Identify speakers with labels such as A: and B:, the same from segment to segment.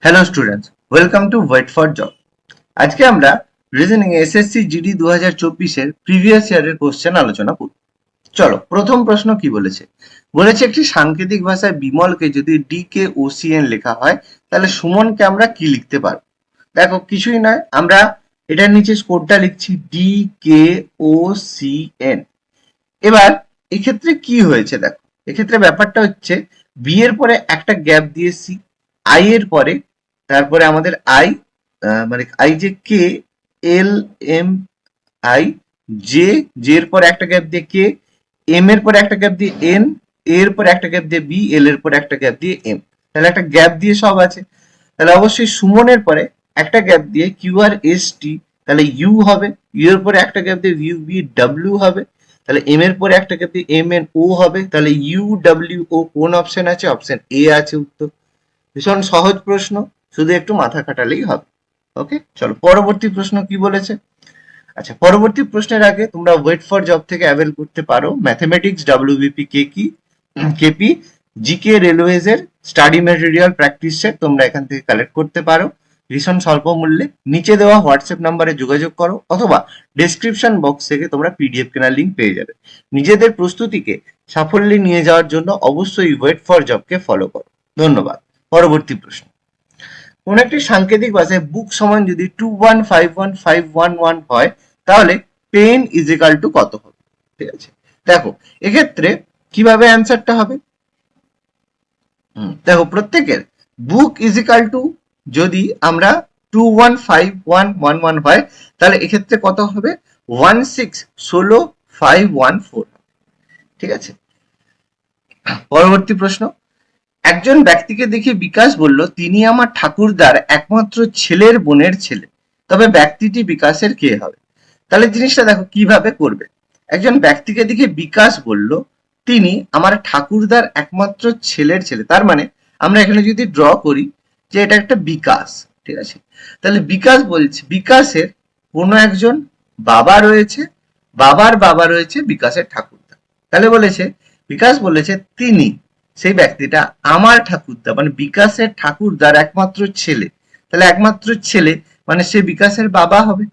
A: Hello students, welcome to wait for job. আজকে আমরা reasoning SSC GD 2024 এর previous ইয়ারের কোশ্চেন আলোচনা করব। চলো, প্রথম প্রশ্ন কি বলেছে? বলেছে একটি সাংকেতিক ভাষায় বিমলকে যদি ডি কে ও সি এন লেখা হয়, তাহলে সুমনকে আমরা কি লিখতে পারবো? দেখো, কিছুই নয়, আমরা এটার নিচে কোডটা লিখছি ডি কে ও সি এন। এবার এক্ষেত্রে কি হয়েছে দেখো, এক্ষেত্রে ব্যাপারটা হচ্ছে বি এর পরে একটা গ্যাপ দিয়ে সি, আই এর পরে, তারপরে আমাদের আই, মানে আই যে K, L M I, J, J এর পরে একটা গ্যাপ দিয়ে কে, এম এর পরে একটা গ্যাপ দিয়ে এন, এর পরে একটা গ্যাপ দিয়ে বি, এল এর পরে একটা গ্যাপ দিয়ে এম। তাহলে একটা গ্যাপ দিয়ে সব আছে। তাহলে অবশ্যই সুমনের পরে একটা গ্যাপ দিয়ে কিউ আর এস টি, তাহলে ইউ হবে। ইউ এর পরে একটা গ্যাপ দিয়ে ইউ বি ডাব্লিউ হবে। তাহলে এম এর পরে একটা গ্যাপ দিয়ে এম এন ও হবে। তাহলে ইউ ডাব্লিউ ও কোন অপশন আছে? অপশন এ আছে উত্তর। ভীষণ সহজ প্রশ্ন, শুধু একটু মাথা খাটালেই হবে। ওকে, চলো পরবর্তী প্রশ্ন কি বলেছে। আচ্ছা, পরবর্তী প্রশ্নের আগে তোমরা ওয়েট ফর জব থেকে অ্যাভেল করতে পারো mathematics WBP KP, GK railways এর স্টাডি ম্যাটেরিয়াল প্র্যাকটিস সেট তোমরা এখান থেকে কালেক্ট করতে পারো ভীষণ স্বল্প মূল্যে। নিচে দেওয়া হোয়াটসঅ্যাপ নাম্বারে যোগাযোগ করো অথবা ডেসক্রিপশন বক্স থেকে তোমরা পিডিএফ কেনার লিঙ্ক পেয়ে যাবে। নিজেদের প্রস্তুতিকে সাফল্যে নিয়ে যাওয়ার জন্য অবশ্যই ওয়েট ফর জবকে ফলো করো। ধন্যবাদ। পরবর্তী প্রশ্ন, কোন একটি সাংকেতিক ভাষায় বুক সমান যদি 21515111 হয়, তাহলে পেন ইজ ইকাল টু কত হবে? ঠিক আছে, দেখো এক্ষেত্রে কিভাবে অ্যান্সারটা হবে। দেখো, প্রত্যেকের বুক ইজ ইকাল টু যদি আমরা 215111 হয়, তাহলে এক্ষেত্রে কত হবে? 1616514। ঠিক আছে, পরবর্তী প্রশ্ন, একজন ব্যক্তিকে দেখে বিকাশ বলল, তিনি আমার ঠাকুরদার একমাত্র ছেলের বোনের ছেলে, তবে ব্যক্তিটি বিকাশের কে হবে? তাহলে জিনিসটা দেখো কিভাবে করবে। একজন ব্যক্তিকে দেখে বিকাশ বলল, তিনি আমার ঠাকুরদার একমাত্র ছেলের ছেলে, তার মানে আমরা এখানে যদি ড্র করি যে এটা একটা বিকাশ, ঠিক আছে, তাহলে বিকাশ বলছে বিকাশের কোনো একজন বাবা রয়েছে, বাবার বাবা রয়েছে বিকাশের ঠাকুরদা। তাহলে বলেছে, বিকাশ বলেছে তিনি, সেই ব্যক্তিটা আমার ঠাকুরদা মানে বিকাশের ঠাকুরদার একমাত্র ছেলে। তাহলে একমাত্র ছেলে মানে সে বিকাশের বাবা হবে।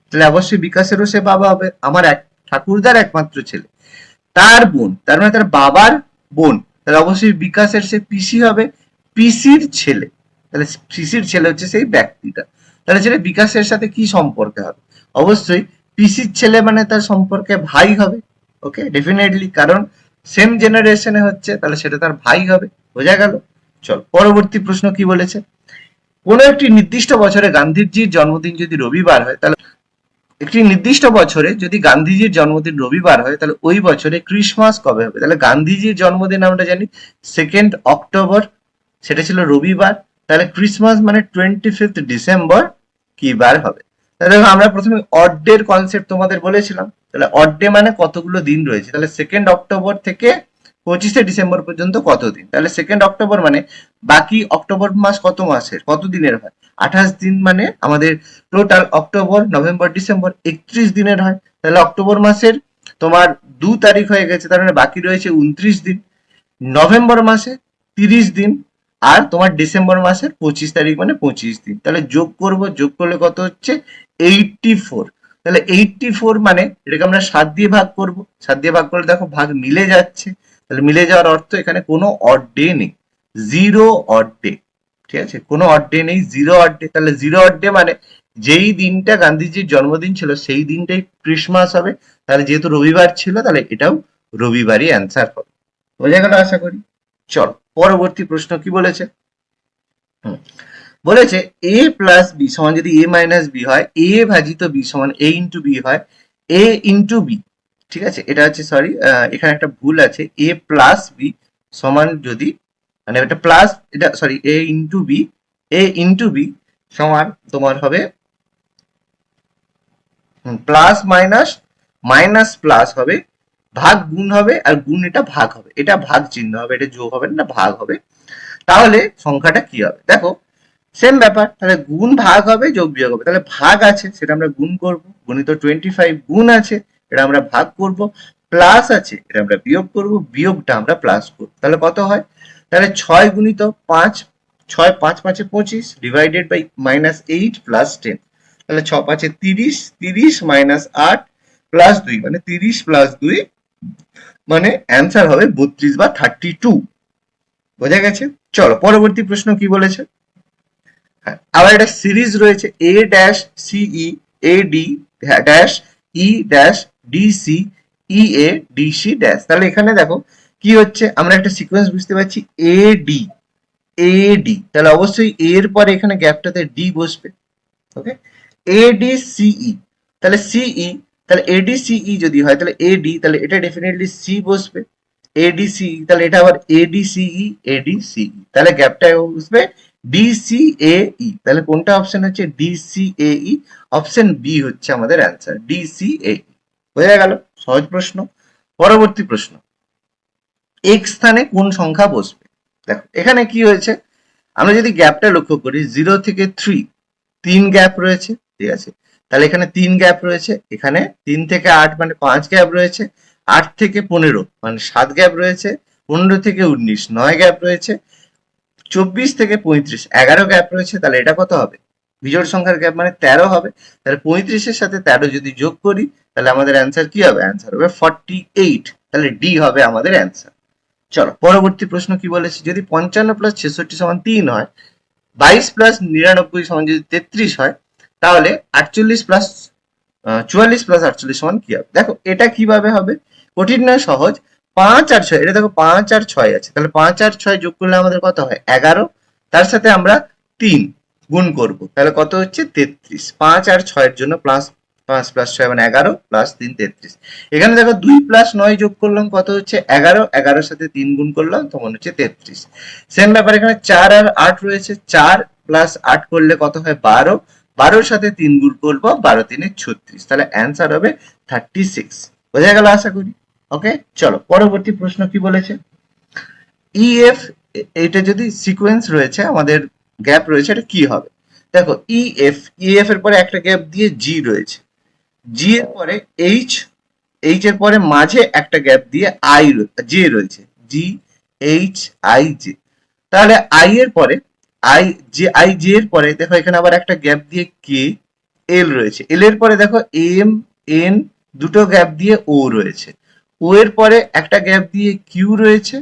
A: তাহলে অবশ্যই বিকাশেরও সে বাবা হবে, আমার এক ঠাকুরদার একমাত্র ছেলে। তার বোন, তার মানে তার বাবার বোন, তাহলে অবশ্যই বিকাশের সে পিসি হবে, পিসির ছেলে। তাহলে পিসির ছেলে হচ্ছে সেই ব্যক্তিটা। তাহলে সেটা বিকাশের সাথে কি সম্পর্কে হবে? অবশ্যই পিসির ছেলে মানে তার সম্পর্কে ভাই হবে। ওকে, ডেফিনেটলি, কারণ সেম জেনারেশনে হচ্ছে, তাহলে সেটা তার ভাই হবে। বোঝা গেল? চল পরবর্তী প্রশ্ন কি বলেছে। কোনো একটি নির্দিষ্ট বছরে গান্ধীজির জন্মদিন যদি রবিবার হয়, তাহলে একটি নির্দিষ্ট বছরে যদি গান্ধীজির জন্মদিন রবিবার হয়, তাহলে ওই বছরে ক্রিসমাস কবে হবে? তাহলে গান্ধীজির জন্মদিন আমরা জানি 2 অক্টোবর, সেটা ছিল রবিবার। তাহলে ক্রিসমাস মানে 25 ডিসেম্বর কি বার হবে? তাহলে আমরা প্রথমে অড ডের কনসেপ্ট তোমাদের বলেছিলাম। তাহলে অড ডে মানে কতগুলো দিন রয়েছে, তাহলে 2 অক্টোবর থেকে 25 ডিসেম্বর পর্যন্ত কত দিন? তাহলে 2 অক্টোবর মানে বাকি অক্টোবর মাস কত মাসের, কত দিনের হয়? 28 দিন, মানে আমাদের টোটাল অক্টোবর নভেম্বর ডিসেম্বর 31 দিনের হয়। তাহলে অক্টোবর মাসের তোমার 2 তারিখ হয়ে গেছে, তার মানে বাকি রয়েছে 29 দিন। নভেম্বর মাসে 30 দিন, আর তোমার ডিসেম্বর মাসের 25 তারিখ মানে 25 দিন। তাহলে যোগ করব, যোগ করলে কত হচ্ছে? 84। তাহলে 84 মানে এটাকে আমরা 7 দিয়ে ভাগ করব, 7 দিয়ে ভাগ করলে দেখো ভাগ মিলে যাচ্ছে। তাহলে মিলে যাওয়ার অর্থ এখানে কোনো অড ডে নেই, জিরো অড ডে। ঠিক আছে, কোনো অড ডে নেই, জিরো অড ডে। তাহলে জিরো অড ডে মানে যেই দিনটা গান্ধীজির জন্মদিন ছিল সেই দিনটাই ক্রিসমাস হবে। তাহলে যেহেতু রবিবার ছিল, তাহলে এটাও রবিবারই অ্যান্সার হবে। বোঝা গেল আশা করি। চল পরবর্তী প্রশ্ন কি বলেছে। বলেছে এ প্লাস বি সমান যদি এ মাইনাস বি হয়, এ ভাজিত বি সমান এ ইন্টু বি হয়, এ ইন্টু বি, ঠিক আছে, এটা হচ্ছে সরি, এখানে একটা ভুল আছে, এ প্লাস বি সমান যদি, মানে এটা প্লাস, এটা সরি, এ ইন্টু বি, এ ইন্টু বি সমান তোমার হবে প্লাস মাইনাস, মাইনাস প্লাস হবে, ভাগ গুণ হবে, আর গুণ এটা ভাগ হবে, এটা ভাগ চিহ্ন হবে, এটা যোগ হবে না, ভাগ হবে। তাহলে সংখ্যাটা কি হবে? দেখো সেম ব্যাপার, তাহলে গুণ ভাগ হবে, যোগ বিয়োগ হবে। তাহলে ভাগ আছে সেটা আমরা গুণ করব, গুণিত 25, গুণ আছে এটা আমরা ভাগ করব, প্লাস আছে এটা আমরা বিয়োগ করব, বিয়োগটা আমরা প্লাস করব। তাহলে কত হয়? তাহলে 6 গুণিত 5, 6 5 5 25 ডিভাইডেড বাই -8 প্লাস 10, তাহলে 6 5 30, 30 -8 প্লাস 2 মানে 30 প্লাস 2 মানে অ্যান্সার হবে 32 বা 32। বোঝা গেছে? চলো পরবর্তী প্রশ্ন কি বলেছে। হ্যাঁ, আবার একটা সিরিজ রয়েছে এ ড্যাশ সিই A D dash E dash DC E A DC dash. তাহলে এখানে দেখো কি হচ্ছে, আমরা একটা সিকোয়েন্স বুঝতে পারছি এ ডি এ ডি, তাহলে অবশ্যই এর পরে এখানে গ্যাপটাতে ডি বসবে। ওকে, এ ডি সিই, তাহলে সিই, তাহলে এডি সিই যদি হয় তাহলে এডি, তাহলে এটা ডেফিনেটলি সি বসবে। এডি সিই, তাহলে এটা আবার এডি সিই এডি সিই, তাহলে গ্যাপটা বসবে ডিসিএই। তাহলে কোনটা অপশন হচ্ছে ডিসিএই, অপশন বি হচ্ছে আমাদের অ্যান্সার ডিসিএই। বোঝা গেল? সহজ প্রশ্ন। পরবর্তী প্রশ্ন, এক্স স্থানে কোন সংখ্যা বসবে। দেখো এখানে কি হয়েছে, আমরা যদি গ্যাপটা লক্ষ্য করি 0 থেকে 3 3 গ্যাপ রয়েছে, ঠিক আছে, তাহলে এখানে 3 গ্যাপ রয়েছে, এখানে 3 থেকে 8 মানে 5 গ্যাপ রয়েছে, 8 থেকে 15 মানে 7 গ্যাপ রয়েছে, 15 থেকে 19 9 গ্যাপ রয়েছে, 24 থেকে 35 11 গ্যাপ রয়েছে, তাহলে এটা কত হবে, বিজোড় সংখ্যার গ্যাপ মানে 13 হবে। তাহলে 35-এর সাথে 13 যদি যোগ করি তাহলে আমাদের অ্যান্সার কি হবে, অ্যান্সার হবে 48, তাহলে ডি হবে আমাদের অ্যান্সার। চলো পরবর্তী প্রশ্ন কি বলেছে, যদি 55 প্লাস 66 সমান 3 হয়, 22 প্লাস 99 সমান যদি 33 হয়, তাহলে 48 প্লাস 44 প্লাস 48 সমান কি হবে। দেখো এটা কিভাবে হবে, কঠিন নয়, সহজ। 5 আর 6, এটা দেখো 5 আর 6 আছে, তাহলে 5 আর 6 যোগ করলে আমাদের কত হয় 11, তার সাথে আমরা 3 গুণ করব, তাহলে কত হচ্ছে 33। 5 আর 6 এর জন্য প্লাস 5 প্লাস 6 মানে 11 প্লাস 3 33। এখানে দেখো 2 প্লাস 9 যোগ করলাম কত হচ্ছে 11, 11 সাথে 3 গুণ করলাম তখন হচ্ছে 33। সেম ব্যাপার এখানে 4 আর 8 রয়েছে, 4 প্লাস 8 করলে কত হয় 12, 12 সাথে 3 গুণ করবো, 12 3 36, তাহলে অ্যান্সার হবে 36। বোঝা গেল আশা করি। ওকে, চলো পরবর্তী প্রশ্ন কি বলেছে, ইএফ, এটা যদি সিকোয়েন্স রয়েছে আমাদের গ্যাপ রয়েছে, এটা কি হবে। দেখো ইএফ, ইএফ এর পরে একটা গ্যাপ দিয়ে জি রয়েছে, জি এর পরে এইচ, এইচ এর পরে মাঝে একটা গ্যাপ দিয়ে আই জে রয়েছে, জি এইচ আই জে, তাহলে আই এর পরে আই জে, আই জে এর পরে দেখো এখানে আবার একটা গ্যাপ দিয়ে কে এল রয়েছে, এল এর পরে দেখো এম এন দুটো গ্যাপ দিয়ে ও রয়েছে, ও এর পরে একটা গ্যাপ দিয়ে কিউ রয়েছে,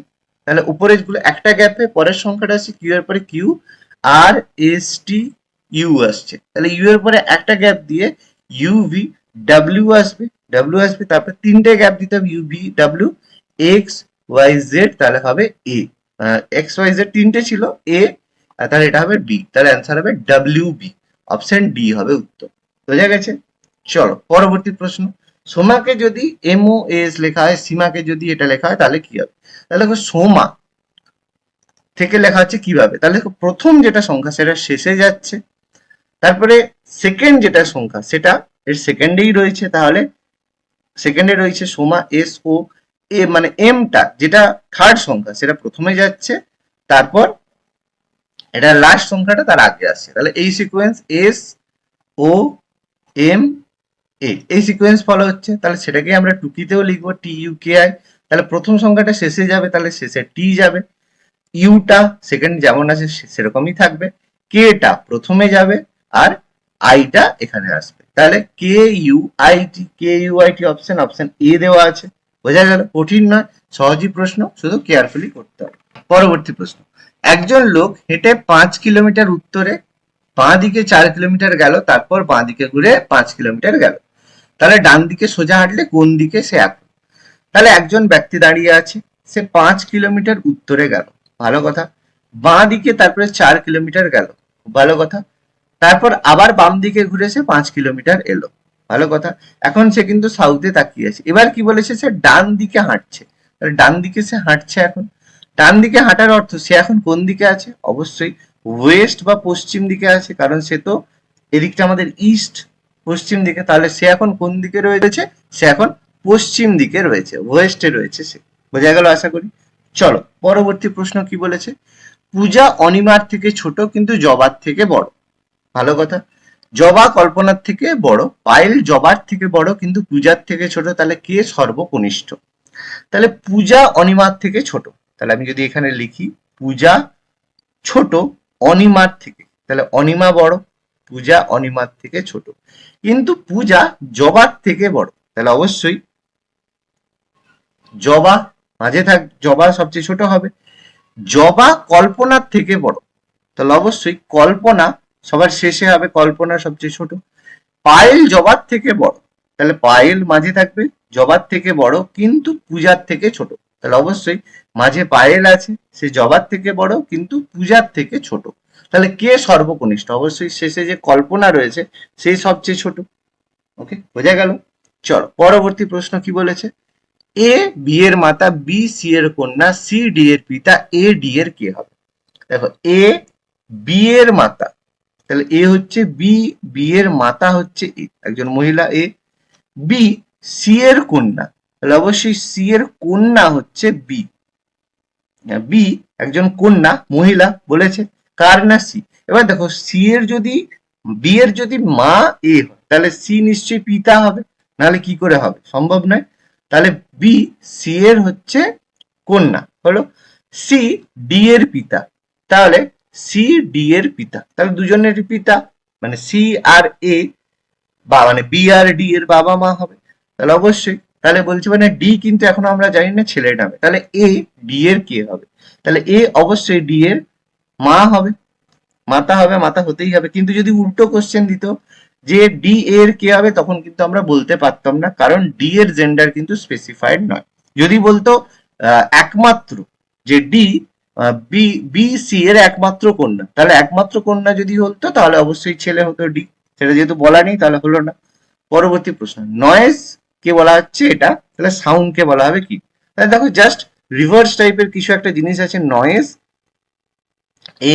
A: তাহলে উপরের গুলো একটা গ্যাপে পরের সংখ্যাটা আছে, কিউ এর পরে Q R S T U আসছে, তাহলে ইউ এর পরে একটা গ্যাপ দিয়ে ইউভি ডাব্লিউ আসবে, ডাব্লিউ আসবে, তারপরে তিনটে গ্যাপ দিতে হবে U V W X Y Z, তাহলে হবে এ, এক্স ওয়াই জেড তিনটে ছিল এ, তাহলে এটা হবে বি, তাহলে অ্যান্সার হবে ডাব্লিউ বি, অপশন ডি হবে উত্তর। বোঝা গেছে? চলো পরবর্তী প্রশ্ন, সোমাকে যদি এম ও এস লেখা হয়, সীমাকে যদি এটা লেখা হয় তাহলে কি হবে। তাহলে দেখো সোমা থেকে লেখা হচ্ছে কিভাবে, তাহলে দেখো প্রথম যেটা সংখ্যা সেটা শেষে যাচ্ছে, তারপরে সেকেন্ড যেটা সংখ্যা সেটা এর সেকেন্ডেই রয়েছে, তাহলে সেকেন্ডে রয়েছে সোমা এস ও এ, মানে এমটা যেটা থার্ড সংখ্যা সেটা প্রথমে যাচ্ছে, তারপর এটা লাস্ট সংখ্যাটা তার আগে আসছে, তাহলে এই sequence S O M A, এই সিকোয়েন্স ফলো হচ্ছে, তাহলে সেটাকে আমরা টুকিতেও লিখবো টি ইউ কে আই, তাহলে প্রথম সংখ্যাটা শেষে যাবে তাহলে শেষে টি যাবে, ইউটা সেকেন্ড যেমন আছে সেরকমই থাকবে, কে টা প্রথমে যাবে আর আইটা এখানে আসবে, তাহলে K U I T, K U I T option, option এ দেওয়া আছে। বোঝা গেল? কঠিন নয়, সহজই প্রশ্ন, শুধু কেয়ারফুলি করতে হবে। পরবর্তী প্রশ্ন, একজন লোক হেঁটে 5 কিলোমিটার উত্তরে বাঁ দিকে 4 কিলোমিটার গেল, তারপর বাঁ দিকে ঘুরে 5 কিলোমিটার গেল, তাহলে ডান দিকে সোজা হাঁটলে কোন দিকে সে আঁকবে। তাহলে একজন ব্যক্তি দাঁড়িয়ে আছে, সে 5 কিলোমিটার উত্তরে গেল, ভালো কথা, বাঁ দিকে তারপরে 4 কিলোমিটার গেল, ভালো কথা, তারপর আবার বাম দিকে ঘুরে সে 5 কিলোমিটার এলো, ভালো কথা, এখন সে কিন্তু সাউথে তাকিয়ে আছে, এবার কি বলেছে, সে ডান দিকে হাঁটছে, তাহলে ডান দিকে সে হাঁটছে, এখন ডান দিকে হাঁটার অর্থ সে এখন কোন দিকে আছে, অবশ্যই ওয়েস্ট বা পশ্চিম দিকে আছে, কারণ সে তো এদিকটা আমাদের ইস্ট, পশ্চিম দিকে, তাহলে সে এখন কোন দিকে রয়েছে, সে এখন পশ্চিম দিকে রয়েছে, ওয়েস্টে রয়েছে সে। বোঝা গেল আশা করি। চলো পরবর্তী প্রশ্ন কি বলেছে, পূজা অনিমার থেকে ছোট কিন্তু জবার থেকে বড়, ভালো কথা, জবা কল্পনার থেকে বড়, পায়েল জবার থেকে বড় কিন্তু পূজার থেকে ছোট, তাহলে কে সর্বকনিষ্ঠ। তাহলে পূজা অনিমার থেকে ছোট, তাহলে আমি যদি এখানে লিখি পূজা ছোট অনিমার থেকে। তাহলে অনিমা বড়, পূজা অনিমার থেকে ছোট। কিন্তু পূজা জবার থেকে বড়, তাহলে অবশ্যই জবা মাঝে থাক, জবা সবচেয়ে ছোট হবে। জবা কল্পনার থেকে বড়, তাহলে অবশ্যই কল্পনা সবার শেষে হবে, কল্পনা সবচেয়ে ছোট। পায়েল জবার থেকে বড়, তাহলে পায়েল মাঝে থাকবে, জবার থেকে বড় কিন্তু পূজার থেকে ছোট, তাহলে অবশ্যই মাঝে পায়েল আছে, সে জবার থেকে বড় কিন্তু পূজার থেকে ছোট। তাহলে কে সর্বকনিষ্ঠ? অবশ্যই শেষে যে কল্পনা রয়েছে সেই সবচেয়ে ছোট। ওকে, বোঝা গেল। চলো পরবর্তী প্রশ্ন কি বলেছে। এ বি এর মাতা, বি সি এর কন্যা, সি ডি এর পিতা, এ ডি এর কে হবে? দেখো এ বি এর মাতা, তাহলে এ হচ্ছে বি, বি এর মাতা হচ্ছে এ, একজন মহিলা এ। বি সি এর কন্যা, তাহলে অবশ্যই সি এর কন্যা হচ্ছে বি। বি একজন কন্যা মহিলা বলেছে, কার না সি। এবার দেখো সি এর যদি, বি এর যদি মা এ হয় তাহলে সি নিশ্চয়ই পিতা হবে, নাহলে কি করে হবে, সম্ভব নয়। তাহলে বি সি এর হচ্ছে কন্যা হলো, সি ডি এর পিতা, তাহলে সি ডি এর পিতা, তাহলে দুজনের পিতা, মানে সি আর এ বা মানে বি আর ডি এর বাবা মা হবে। তাহলে অবশ্যই, তাহলে বলছি মানে ডি কিন্তু এখনো আমরা জানি না ছেলের নামে, তাহলে এ ডি এর কে হবে? তাহলে এ অবশ্যই ডি এর মা হবে, মাতা হবে, মাতা হতেই হবে। কিন্তু যদি উল্টো কোশ্চেন দিত যে ডি এর কে হবে, তখন কিন্তু আমরা বলতে পারতাম না, কারণ ডি এর জেন্ডার কিন্তু স্পেসিফাইড নয়। যদি বলতো একমাত্র যে ডি বি বি সি এর একমাত্র কন্যা, তাহলে একমাত্র কন্যা যদি হতো তাহলে অবশ্যই ছেলে হতো ডি, সেটা যেহেতু বলা নেই তাহলে হলো না। পরবর্তী প্রশ্ন, নয়েজ কে বলা হচ্ছে এটা, তাহলে সাউন্ড কে বলা হবে কি? তাহলে দেখো জাস্ট রিভার্স টাইপের কিছু একটা জিনিস আছে, noise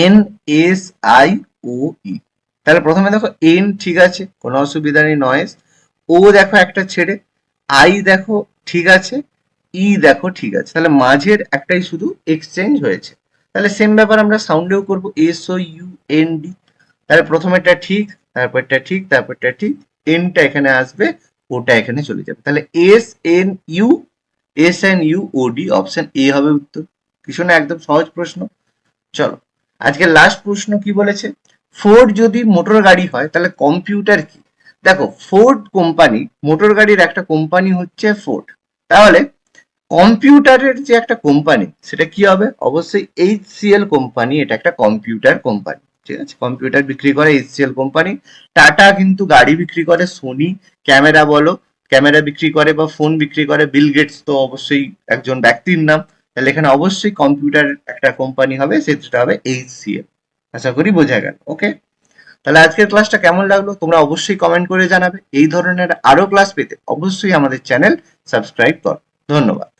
A: N S I O E. তাহলে প্রথমে দেখো এন ঠিক আছে, কোনো অসুবিধা নেই, নয়েজ। ও দেখো একটা ছেড়ে, আই দেখো ঠিক আছে, ই দেখো ঠিক আছে, তাহলে মাঝের একটাই শুধু এক্সচেঞ্জ হয়েছে। তাহলে সেম ব্যাপার আমরা সাউন্ডেও করবো, S O U N D. তাহলে প্রথমেরটা ঠিক, তারপরটা ঠিক, তারপরটা ঠিক, এনটা এখানে আসবে, ওটা এখানে চলে যাবে। তাহলে S N U, S N U O D, option A হবে উত্তর। কিছু না, একদম সহজ প্রশ্ন। চলো আজকে লাস্ট প্রশ্ন কি বলেছে। ফোর্ড যদি মোটর গাড়ি হয় তাহলে কম্পিউটার কি? দেখো ফোর্ড কোম্পানি, মোটর গাড়ির একটা কোম্পানি হচ্ছে ফোর্ড, তাহলে কম্পিউটারের যে একটা কোম্পানি সেটা কি হবে? অবশ্যই এইচসিএল কোম্পানি, এটা একটা কম্পিউটার কোম্পানি, ঠিক আছে, কম্পিউটার বিক্রি করে এইচসিএল কোম্পানি। টাটা কিন্তু গাড়ি বিক্রি করে, সোনি ক্যামেরা বলো, ক্যামেরা বিক্রি করে বা ফোন বিক্রি করে, বিল গেটস তো অবশ্যই একজন ব্যক্তির নাম, তাহলে এখানে অবশ্যই কম্পিউটার একটা কোম্পানি হবে, সেটা হবে এইচসিএল। আশা করি বোঝা গেল। ওকে, তাহলে আজকের ক্লাসটা কেমন লাগলো তোমরা অবশ্যই কমেন্ট করে জানাবে। এই ধরনের আরো ক্লাস পেতে অবশ্যই আমাদের চ্যানেল সাবস্ক্রাইব করো। ধন্যবাদ।